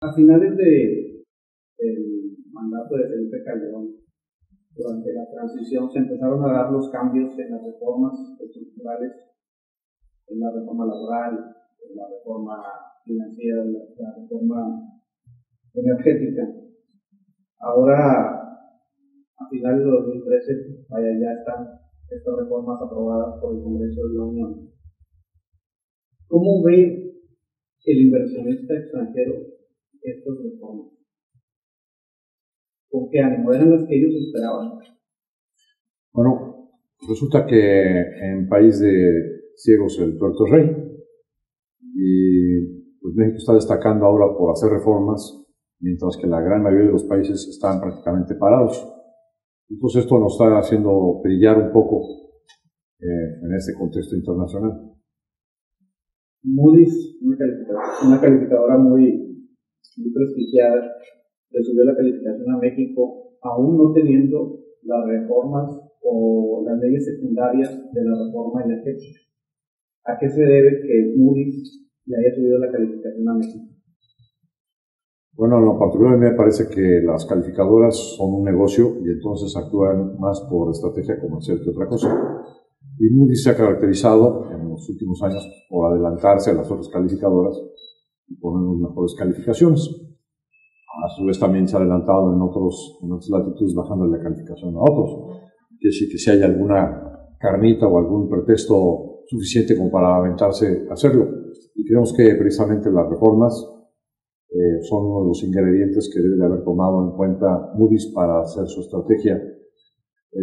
A finales del mandato de Felipe Calderón, durante la transición, se empezaron a dar los cambios en las reformas estructurales, en la reforma laboral, en la reforma financiera, en la reforma energética. Ahora, a finales de 2013, ya están estas reformas aprobadas por el Congreso de la Unión. ¿Cómo ve el inversionista extranjero estas reformas? ¿Con qué ánimo? ¿Eran las que ellos esperaban? Bueno, resulta que en país de ciegos el tuerto es rey, y pues México está destacando ahora por hacer reformas, mientras que la gran mayoría de los países están prácticamente parados. Entonces esto nos está haciendo brillar un poco en este contexto internacional. Moody's, una calificadora muy prestigiada, le subió la calificación a México, aún no teniendo las reformas o las leyes secundarias de la reforma energética. ¿A qué se debe que Moody's le haya subido la calificación a México? Bueno, en lo particular me parece que las calificadoras son un negocio y entonces actúan más por estrategia comercial que otra cosa. Y Moody's se ha caracterizado en los últimos años por adelantarse a las otras calificadoras y poner mejores calificaciones. A su vez también se ha adelantado en otras latitudes bajando la calificación a otros. Quiere decir que si hay alguna carnita o algún pretexto suficiente como para aventarse a hacerlo. Y creemos que precisamente las reformas son uno de los ingredientes que debe de haber tomado en cuenta Moody's para hacer su estrategia,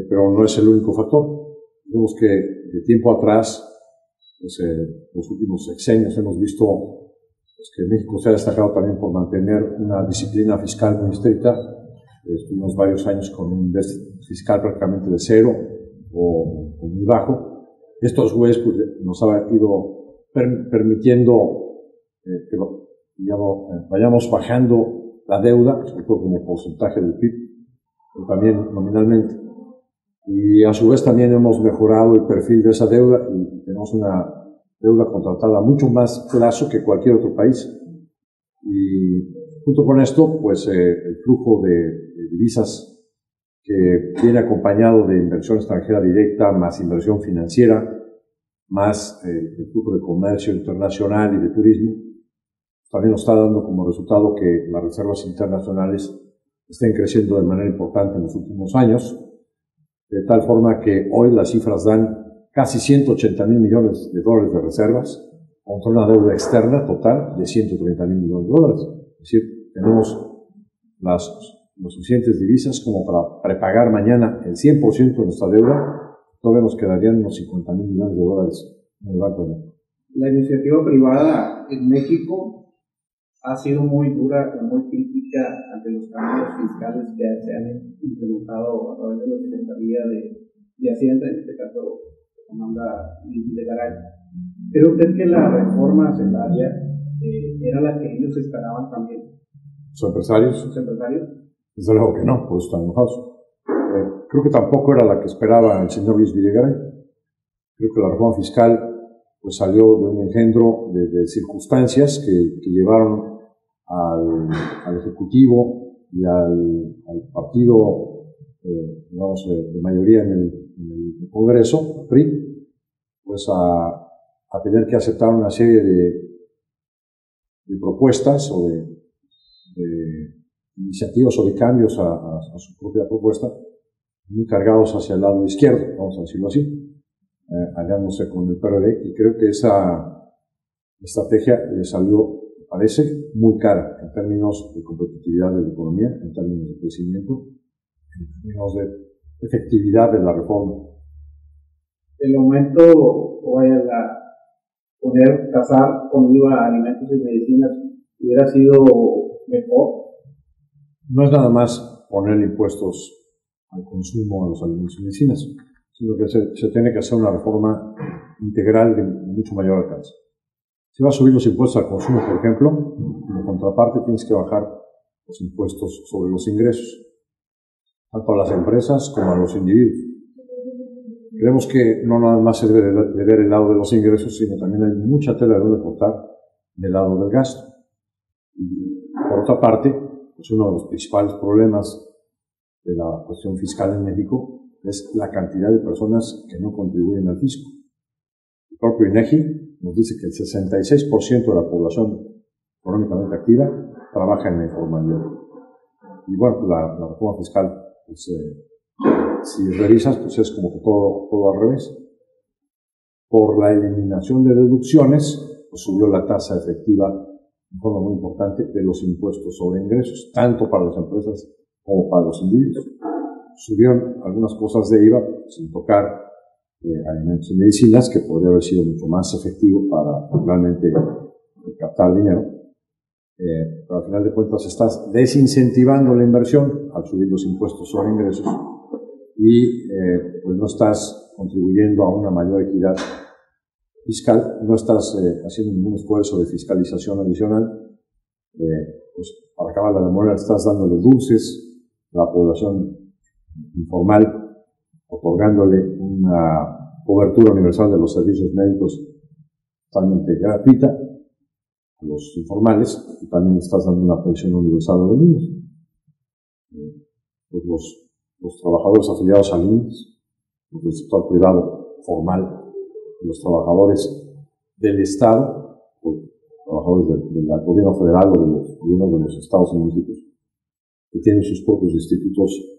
pero no es el único factor. Vemos que de tiempo atrás, pues, los últimos sexenios hemos visto pues, que México se ha destacado también por mantener una disciplina fiscal muy estricta. Estuvimos varios años con un déficit fiscal prácticamente de cero o muy bajo. Esto a su vez pues, nos ha ido permitiendo que vayamos bajando la deuda, sobre todo como porcentaje del PIB, pero también nominalmente. Y a su vez también hemos mejorado el perfil de esa deuda y tenemos una deuda contratada a mucho más plazo que cualquier otro país. Y junto con esto, pues el flujo de divisas que viene acompañado de inversión extranjera directa, más inversión financiera, más el flujo de comercio internacional y de turismo, también nos está dando como resultado que las reservas internacionales estén creciendo de manera importante en los últimos años, de tal forma que hoy las cifras dan casi 180,000 millones de dólares de reservas contra una deuda externa total de 130,000 millones de dólares. Es decir, tenemos las suficientes divisas como para prepagar mañana el 100% de nuestra deuda. Todavía nos quedarían unos 50,000 millones de dólares en el Banco de México. La iniciativa privada en México ha sido muy dura y muy crítica ante los cambios fiscales que se han implementado a través de la Secretaría de Hacienda, en este caso que comanda Luis Videgaray. ¿Cree usted que la reforma hacendaria era la que ellos esperaban también? ¿Sus empresarios? ¿Sus empresarios? Desde luego que no, pues están enojados. Creo que tampoco era la que esperaba el señor Luis Videgaray. Creo que la reforma fiscal pues salió de un engendro de circunstancias que llevaron al Ejecutivo y al partido, digamos, de mayoría en el Congreso, PRI, pues a tener que aceptar una serie de propuestas o de iniciativas o de cambios a su propia propuesta, muy cargados hacia el lado izquierdo, vamos a decirlo así. Aliándose con el PRD, y creo que esa estrategia le salió, parece, muy cara en términos de competitividad de la economía, en términos de crecimiento, en términos de efectividad de la reforma. El aumento, tasar con IVA a alimentos y medicinas, hubiera sido mejor. No es nada más poner impuestos al consumo de los alimentos y medicinas, sino que se tiene que hacer una reforma integral de mucho mayor alcance. Si vas a subir los impuestos al consumo, por ejemplo, como contraparte tienes que bajar los impuestos sobre los ingresos, tanto a las empresas como a los individuos. Creemos que no nada más se debe de ver el lado de los ingresos, sino también hay mucha tela de donde cortar del lado del gasto. Y por otra parte, pues uno de los principales problemas de la cuestión fiscal en México es la cantidad de personas que no contribuyen al fisco. El propio INEGI nos dice que el 66% de la población económicamente activa trabaja en la informalidad. Y bueno, pues la reforma fiscal, pues, si revisas, pues es como que todo al revés. Por la eliminación de deducciones, pues subió la tasa efectiva de forma muy importante de los impuestos sobre ingresos, tanto para las empresas como para los individuos. Subieron algunas cosas de IVA, sin tocar alimentos y medicinas, que podría haber sido mucho más efectivo para realmente captar dinero. Pero al final de cuentas estás desincentivando la inversión al subir los impuestos sobre ingresos y pues no estás contribuyendo a una mayor equidad fiscal, no estás haciendo ningún esfuerzo de fiscalización adicional. Pues para acabar la memoria estás dándole dulces a la población informal, otorgándole una cobertura universal de los servicios médicos totalmente gratuita a los informales, y también estás dando una pensión universal a los niños. Pues los trabajadores afiliados al IMSS, los del sector privado formal, los trabajadores del Estado, los trabajadores del gobierno federal o de los gobiernos de los estados y municipios, que tienen sus propios institutos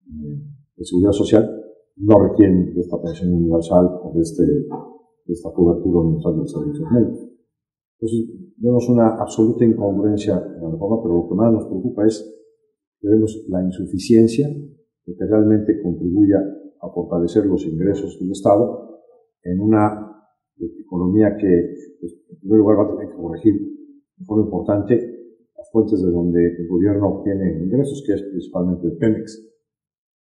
de seguridad social, no requieren de esta pensión universal o de esta cobertura universal de los servicios médicos. Entonces, vemos una absoluta incongruencia en la reforma, pero lo que más nos preocupa es que vemos la insuficiencia de que realmente contribuya a fortalecer los ingresos del Estado en una economía que, pues, en primer lugar, va a tener que corregir de forma importante las fuentes de donde el gobierno obtiene ingresos, que es principalmente de Pemex.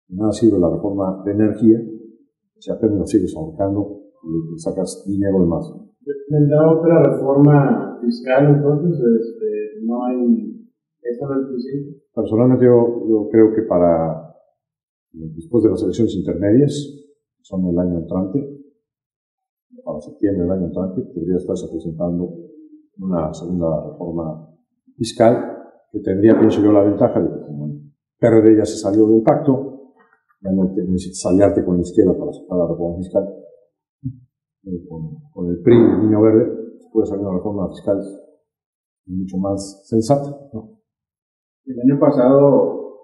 No ha sido la reforma de energía, si apenas la sigues ahorcando, le sacas dinero de más. ¿Vendrá otra reforma fiscal entonces? ¿No hay esta restricción? Personalmente yo creo que después de las elecciones intermedias, son el año entrante, para septiembre del año entrante, debería estarse presentando una segunda reforma fiscal que tendría, pienso yo, la ventaja de que como el PRD ya se salió del pacto, ya no necesitas aliarte con la izquierda para sacar la reforma fiscal. Con el PRI y el Niño Verde puede salir una reforma fiscal mucho más sensata, ¿no? El año pasado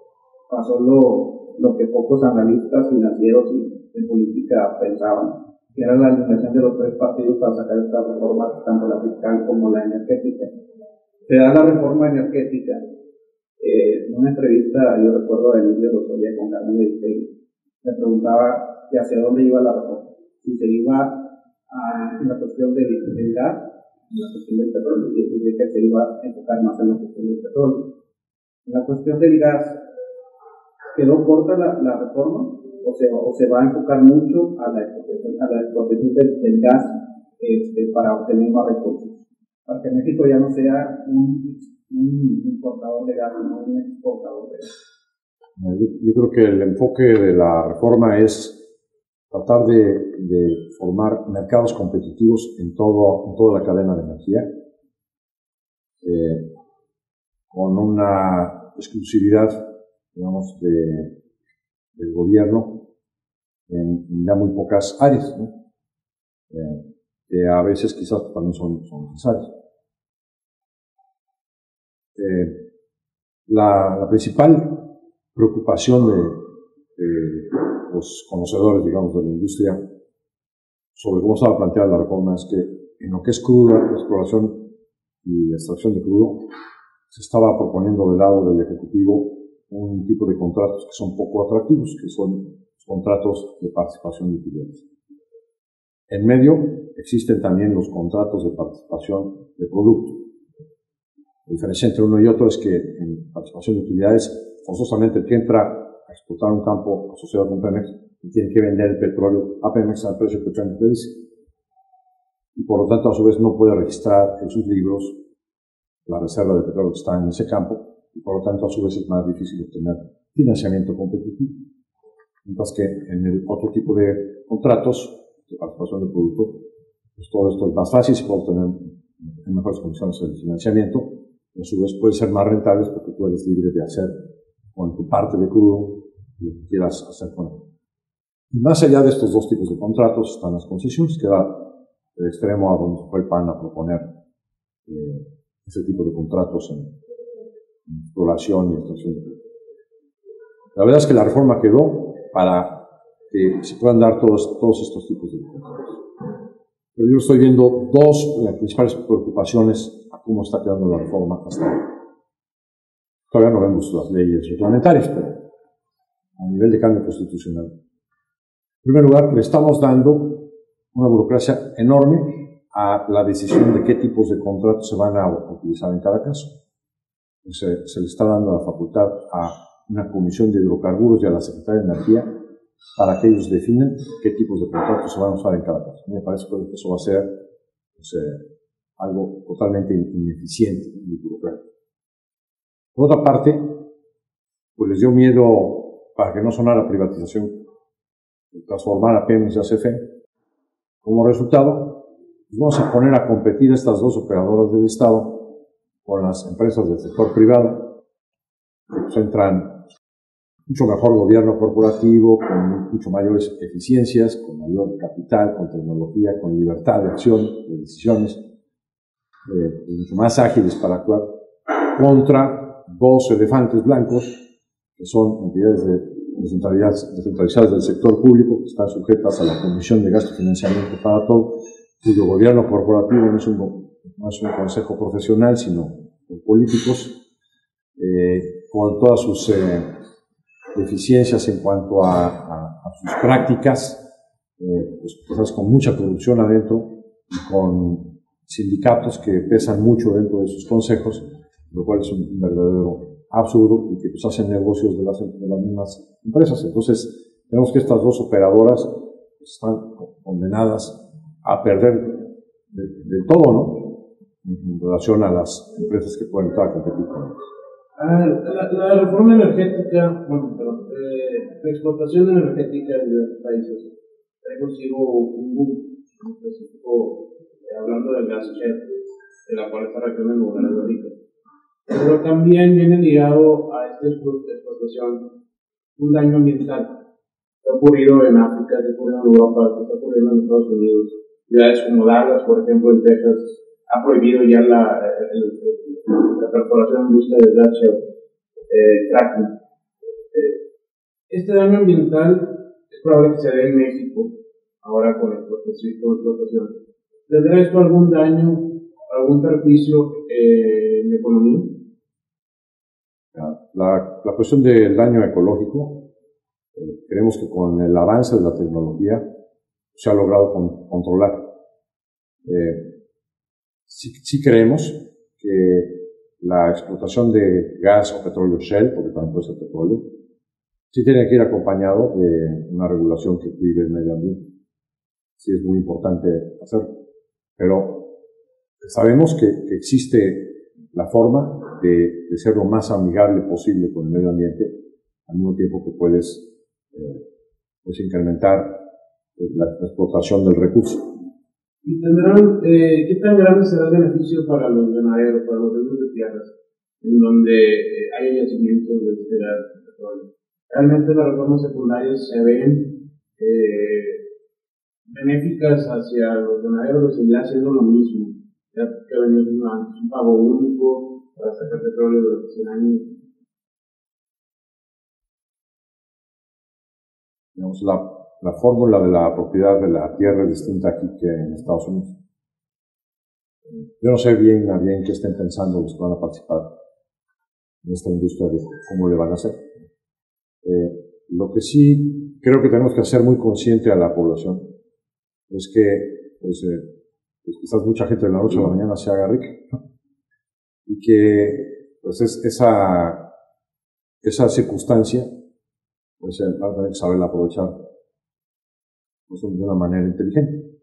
pasó lo que pocos analistas financieros y de política pensaban, que era la alineación de los tres partidos para sacar esta reforma, tanto la fiscal como la energética. Se da la reforma energética. En una entrevista, yo recuerdo a Emilio Lozoya con Carmen Aristegui, le preguntaba que hacia dónde iba la reforma, si se iba en la cuestión del gas, en la cuestión del petróleo, y decía que se iba a enfocar más en la cuestión del petróleo. En la cuestión del gas, ¿quedó corta la reforma o se va a enfocar mucho a la explotación del gas para obtener más recursos? Para que México ya no sea un importador de gas, sino un exportador de gas. Yo creo que el enfoque de la reforma es tratar de formar mercados competitivos en toda la cadena de energía, con una exclusividad, digamos, del gobierno en ya muy pocas áreas, ¿no? Que a veces quizás también son necesarias. La principal preocupación de los conocedores, digamos, de la industria sobre cómo estaba planteada la reforma es que en lo que es cruda, la exploración y extracción de crudo, se estaba proponiendo del lado del Ejecutivo un tipo de contratos que son poco atractivos, que son los contratos de participación de utilidades. En medio existen también los contratos de participación de producto. La diferencia entre uno y otro es que en participación de utilidades, forzosamente el que entra a explotar un campo asociado con Pemex tiene que vender el petróleo a Pemex al precio que Pemex le dice. Y por lo tanto, a su vez, no puede registrar en sus libros la reserva de petróleo que está en ese campo, y por lo tanto, a su vez, es más difícil obtener financiamiento competitivo. Mientras que en el otro tipo de contratos de participación de producto, pues todo esto es más fácil, se puede obtener en mejores condiciones el financiamiento, a su vez pueden ser más rentables porque tú eres libre de hacer con tu parte de crudo lo que quieras hacer con él. Y más allá de estos dos tipos de contratos están las concesiones, que era el extremo a donde fue el PAN a proponer ese tipo de contratos en exploración y extracción de crudo. La verdad es que la reforma quedó para que se puedan dar todos estos tipos de contratos. Pero yo estoy viendo dos principales preocupaciones a cómo está quedando la reforma hasta ahora. Todavía no vemos las leyes reglamentarias, pero a nivel de cambio constitucional. En primer lugar, le estamos dando una burocracia enorme a la decisión de qué tipos de contratos se van a utilizar en cada caso. Se le está dando la facultad a una comisión de hidrocarburos y a la Secretaría de Energía para que ellos definan qué tipos de contratos se van a usar en cada caso. A mí me parece que eso va a ser algo totalmente ineficiente y burocrático. Por otra parte, pues les dio miedo, para que no sonara privatización, transformar a Pemex y a CFE. Como resultado, pues vamos a poner a competir estas dos operadoras del Estado con las empresas del sector privado, que pues entran mucho mejor gobierno corporativo, con mucho mayores eficiencias, con mayor capital, con tecnología, con libertad de acción, de decisiones, mucho más ágiles para actuar, contra dos elefantes blancos, que son entidades descentralizadas del sector público, que están sujetas a la Comisión de Gasto y Financiamiento para todo, cuyo gobierno corporativo no es un consejo profesional, sino políticos, con todas sus deficiencias en cuanto a sus prácticas, pues con mucha corrupción adentro, y con sindicatos que pesan mucho dentro de sus consejos, lo cual es un verdadero absurdo y que pues hacen negocios de las mismas empresas. Entonces, vemos que estas dos operadoras están condenadas a perder del todo, ¿no? En relación a las empresas que pueden estar a competir con ellos. La reforma energética, la explotación energética en diversos países trae consigo un boom, específico, hablando del gas shale, de la cual esta región es muy rica. Pero también viene ligado a esta explotación un daño ambiental que ha ocurrido en África, que ha ocurrido en Europa, que está ocurriendo en Estados Unidos. Ciudades como Dallas, por ejemplo, en Texas, ha prohibido ya la perforación en busca de gas shale, fracking. Este daño ambiental es probable que se dé en México, ahora con la explotación. ¿Tendrá esto algún daño, algún perjuicio en la economía? La cuestión del daño ecológico, creemos que con el avance de la tecnología se ha logrado controlar. Sí creemos que la explotación de gas o petróleo shale, porque también puede ser petróleo, sí tiene que ir acompañado de una regulación que cuide el medio ambiente. Sí es muy importante hacerlo. Pero sabemos que existe la forma de ser lo más amigable posible con el medio ambiente, al mismo tiempo que puedes incrementar la explotación del recurso. ¿Y qué tan grande será el beneficio para los ganaderos, para los dueños de tierras, en donde hay yacimientos de petróleo? Realmente las reformas secundarias se ven benéficas hacia los ganaderos, que seguirá haciendo lo mismo, ya que venía un pago único para sacar petróleo durante 100 años. Digamos, la fórmula de la propiedad de la tierra es distinta aquí que en Estados Unidos. Yo no sé bien qué estén pensando los que van a participar en esta industria, de cómo le van a hacer. Lo que sí creo que tenemos que hacer muy consciente a la población es que pues quizás mucha gente de la noche a la mañana se haga rica, ¿no? Y que pues esa circunstancia pues van a tener que saberla aprovechar pues, de una manera inteligente.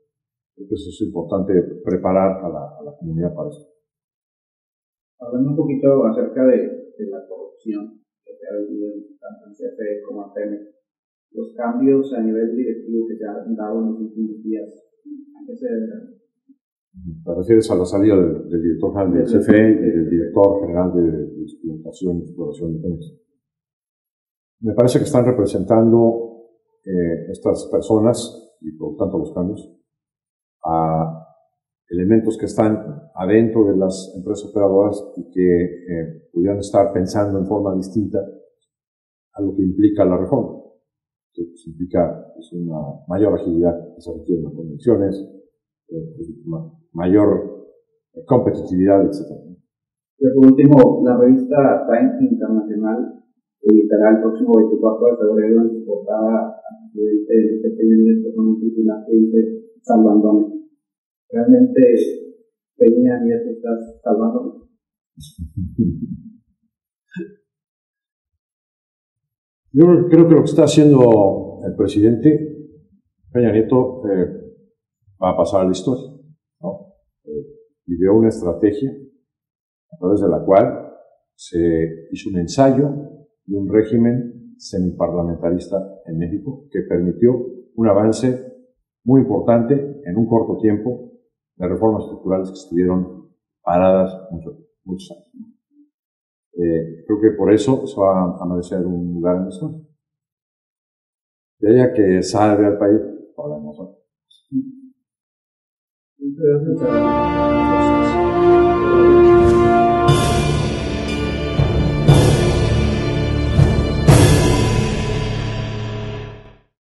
Creo que eso es importante, preparar a la comunidad para eso. Hablando un poquito acerca de la corrupción que se ha vivido tanto en CFE como en Pemex, los cambios a nivel directivo que se han dado en los últimos días, ¿a qué se deben? Te refieres a la salida del director general del CFE y del director general de Explotación y Exploración de Pemex. Me parece que están representando estas personas, y por tanto los cambios, a elementos que están adentro de las empresas operadoras y que pudieran estar pensando en forma distinta a lo que implica la reforma. Que implica una mayor agilidad que se requiere en las convenciones, mayor competitividad, etc. Y por último, la revista Times Internacional publicará el próximo 24 de febrero en su portada al presidente del PPN con un titular que dice "Salvándome". ¿Realmente Peña Nieto está salvándome? Yo creo que lo que está haciendo el presidente Peña Nieto va a pasar a la historia, ¿no? Ideó una estrategia a través de la cual se hizo un ensayo de un régimen semiparlamentarista en México que permitió un avance muy importante en un corto tiempo de reformas estructurales que estuvieron paradas muchos años. Creo que por eso se va a merecer un lugar en la historia. De ella que salve al país, todavía no sabe. Muchas gracias.